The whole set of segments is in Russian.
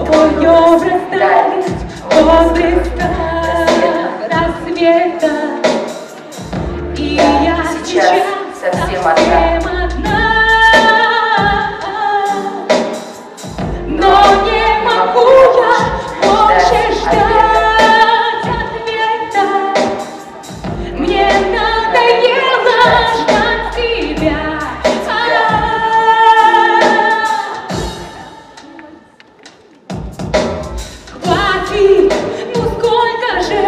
твой образ дарит отблеска рассвета. И я сейчас совсем одна, но не могу я больше ждать ответа. Мне надоело ждать тебя. Хватит, ну сколько же,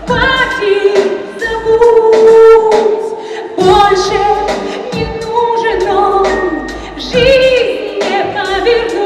хватит, забудь. Больше не нужен он, жизнь не повернуть.